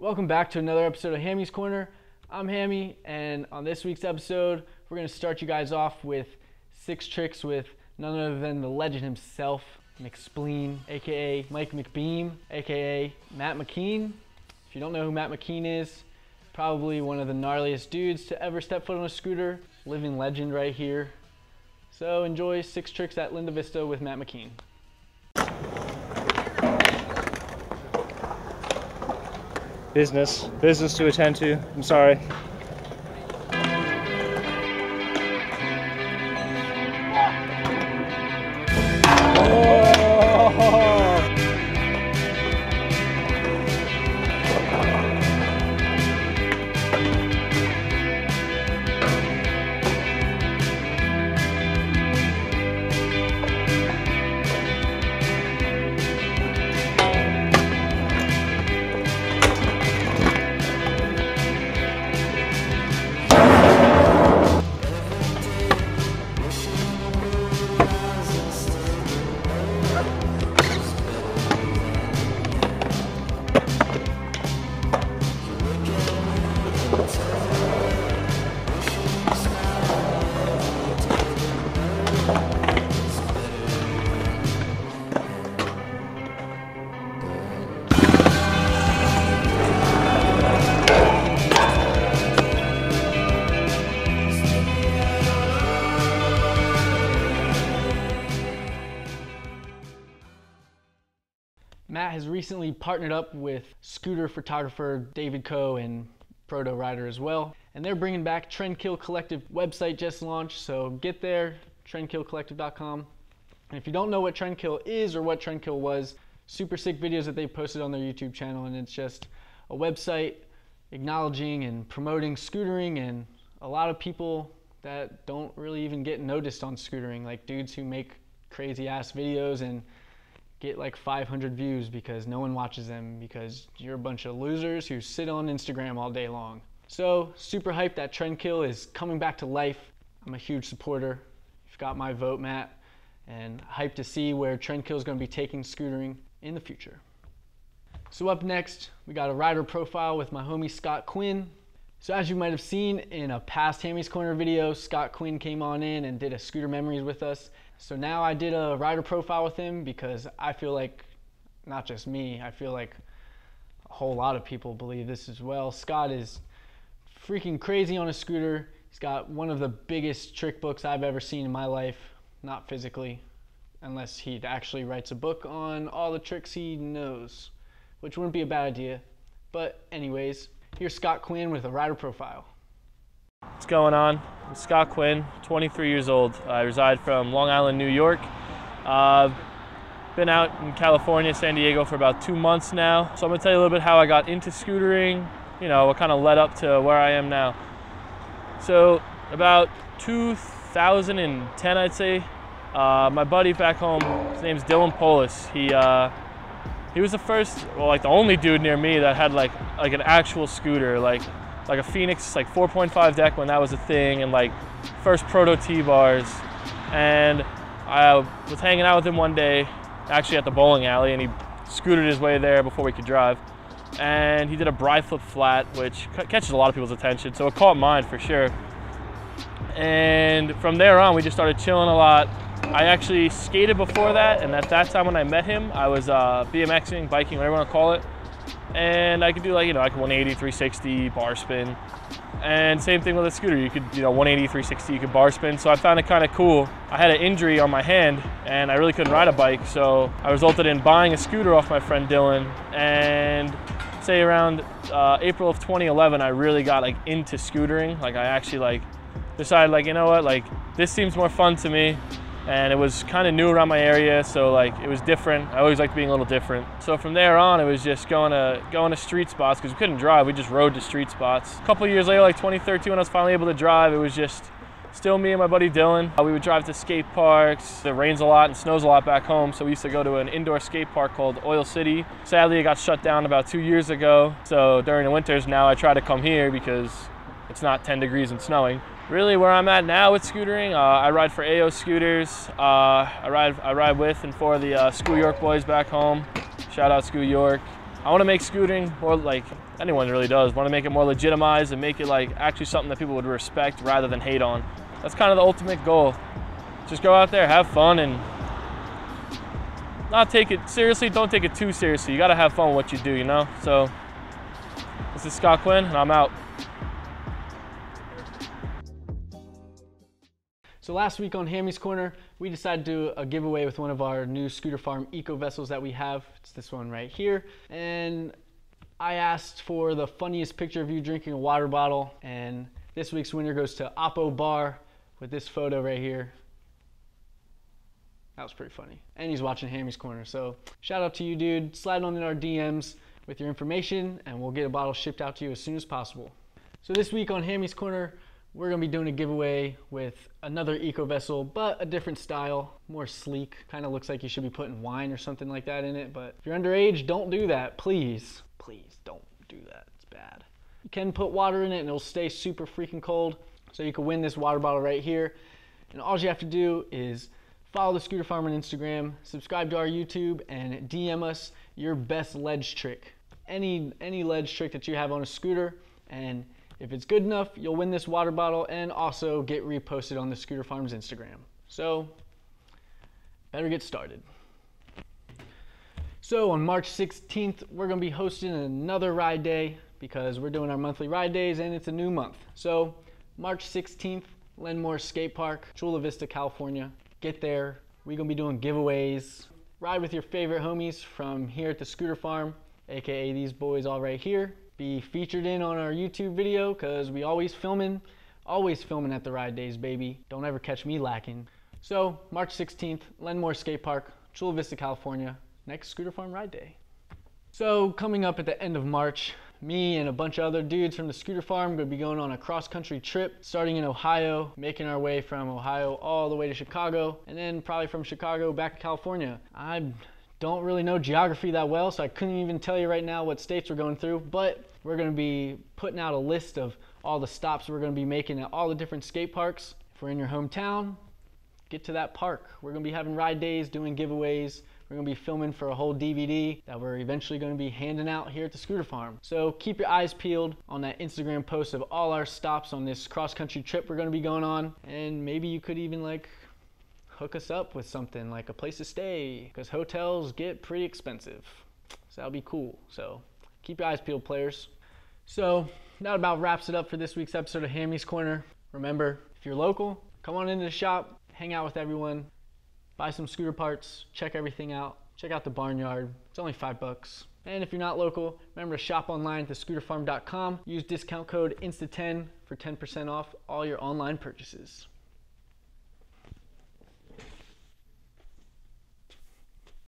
Welcome back to another episode of Hammy's Corner. I'm Hammy, and on this week's episode, we're going to start you guys off with 6 tricks with none other than the legend himself, Mckeen, aka Mike McBeam, aka Matt Mckeen. If you don't know who Matt Mckeen is, probably one of the gnarliest dudes to ever step foot on a scooter, living legend right here. So enjoy 6 tricks at Linda Vista with Matt Mckeen. Business to attend to. I'm sorry. Matt has recently partnered up with scooter photographer David Coe and Proto Rider as well. And they're bringing back Trendkill Collective website just launched, so get there, trendkillcollective.com. And if you don't know what Trendkill is or what Trendkill was, super sick videos that they posted on their YouTube channel, and it's just a website acknowledging and promoting scootering and a lot of people that don't really even get noticed on scootering, like dudes who make crazy ass videos and get like 500 views because no one watches them because you're a bunch of losers who sit on Instagram all day long. So super hyped that Trendkill is coming back to life. I'm a huge supporter. You've got my vote, Matt, and hyped to see where Trendkill is going to be taking scootering in the future. So up next, we got a rider profile with my homie Scott Quinn. So as you might have seen in a past Hammy's Corner video, Scott Quinn came on in and did a scooter memories with us. So now I did a rider profile with him because I feel like, not just me, I feel like a whole lot of people believe this as well. Scott is freaking crazy on a scooter. He's got one of the biggest trick books I've ever seen in my life, not physically, unless he actually writes a book on all the tricks he knows, which wouldn't be a bad idea. But anyways, here's Scott Quinn with a rider profile. What's going on? I'm Scott Quinn, 23 years old. I reside from Long Island, New York. Been out in California, San Diego for about 2 months now. So I'm gonna tell you a little bit how I got into scootering, you know, what kind of led up to where I am now. So about 2010, I'd say, my buddy back home, his name's Dylan Polis. He was the first, well, like the only dude near me that had like an actual scooter, like a Phoenix, like 4.5 deck when that was a thing, and like first proto T-bars. And I was hanging out with him one day, actually at the bowling alley, and he scooted his way there before we could drive. And he did a bri flip flat, which catches a lot of people's attention, so it caught mine for sure. And from there on, we just started chilling a lot. I actually skated before that, and at that time when I met him, I was BMXing, biking, whatever you want to call it. And I could do, like, you know, I could 180, 360, bar spin. And same thing with a scooter. You could, you know, 180, 360, you could bar spin. So I found it kind of cool. I had an injury on my hand and I really couldn't ride a bike. So I resulted in buying a scooter off my friend Dylan. And say around April of 2011, I really got like into scootering. Like I actually like decided, like, you know what, like this seems more fun to me. And it was kind of new around my area, so like it was different. I always liked being a little different. So from there on, it was just going to street spots because we couldn't drive. We just rode to street spots. A couple of years later, like 2013, when I was finally able to drive, it was just still me and my buddy Dylan. We would drive to skate parks. It rains a lot and snows a lot back home, so we used to go to an indoor skate park called Oil City. Sadly, it got shut down about 2 years ago. So during the winters now, I try to come here because it's not 10 degrees and snowing. Really, where I'm at now with scootering, I ride for AO Scooters. I ride with and for the School York boys back home. Shout out School York. I want to make scooting, or like anyone really does, want to make it more legitimized and make it like actually something that people would respect rather than hate on. That's kind of the ultimate goal. Just go out there, have fun, and not take it seriously. Don't take it too seriously. You got to have fun with what you do, you know? So this is Scott Quinn, and I'm out. So last week on Hammy's Corner, we decided to do a giveaway with one of our new Scooter Farm eco vessels that we have. It's this one right here. And I asked for the funniest picture of you drinking a water bottle, and this week's winner goes to Oppo Bar with this photo right here. That was pretty funny. And he's watching Hammy's Corner, so shout out to you, dude. Slide on in our DMs with your information and we'll get a bottle shipped out to you as soon as possible. So this week on Hammy's Corner, we're gonna be doing a giveaway with another eco vessel, but a different style, more sleek. Kind of looks like you should be putting wine or something like that in it, but if you're underage, don't do that, please. Please don't do that, it's bad. You can put water in it and it'll stay super freaking cold. So you can win this water bottle right here. And all you have to do is follow the Scooter Farm on Instagram, subscribe to our YouTube, and DM us your best ledge trick. Any ledge trick that you have on a scooter, and if it's good enough, you'll win this water bottle and also get reposted on the Scooter Farm's Instagram. So, better get started. So on March 16th, we're gonna be hosting another ride day because we're doing our monthly ride days and it's a new month. So March 16th, Lenmore Skate Park, Chula Vista, California. Get there, we're gonna be doing giveaways. Ride with your favorite homies from here at the Scooter Farm, AKA these boys all right here. Be featured in on our YouTube video because we always filming at the ride days, baby. Don't ever catch me lacking. So March 16th, Lenmore Skate Park, Chula Vista, California, next Scooter Farm ride day. So coming up at the end of March, me and a bunch of other dudes from the Scooter Farm gonna be going on a cross-country trip, starting in Ohio, making our way from Ohio all the way to Chicago, and then probably from Chicago back to California. I don't really know geography that well, so I couldn't even tell you right now what states we're going through, but we're gonna be putting out a list of all the stops we're gonna be making at all the different skate parks. If we're in your hometown, get to that park. We're gonna be having ride days, doing giveaways. We're gonna be filming for a whole DVD that we're eventually gonna be handing out here at the Scooter Farm. So keep your eyes peeled on that Instagram post of all our stops on this cross-country trip we're gonna be going on. And maybe you could even like hook us up with something like a place to stay, because hotels get pretty expensive. So that'll be cool. So keep your eyes peeled, players. So that about wraps it up for this week's episode of Hammy's Corner. Remember, if you're local, come on into the shop, hang out with everyone, buy some scooter parts, check everything out, check out the barnyard. It's only $5. And if you're not local, remember to shop online at thescooterfarm.com. Use discount code INSTA10 for 10% off all your online purchases.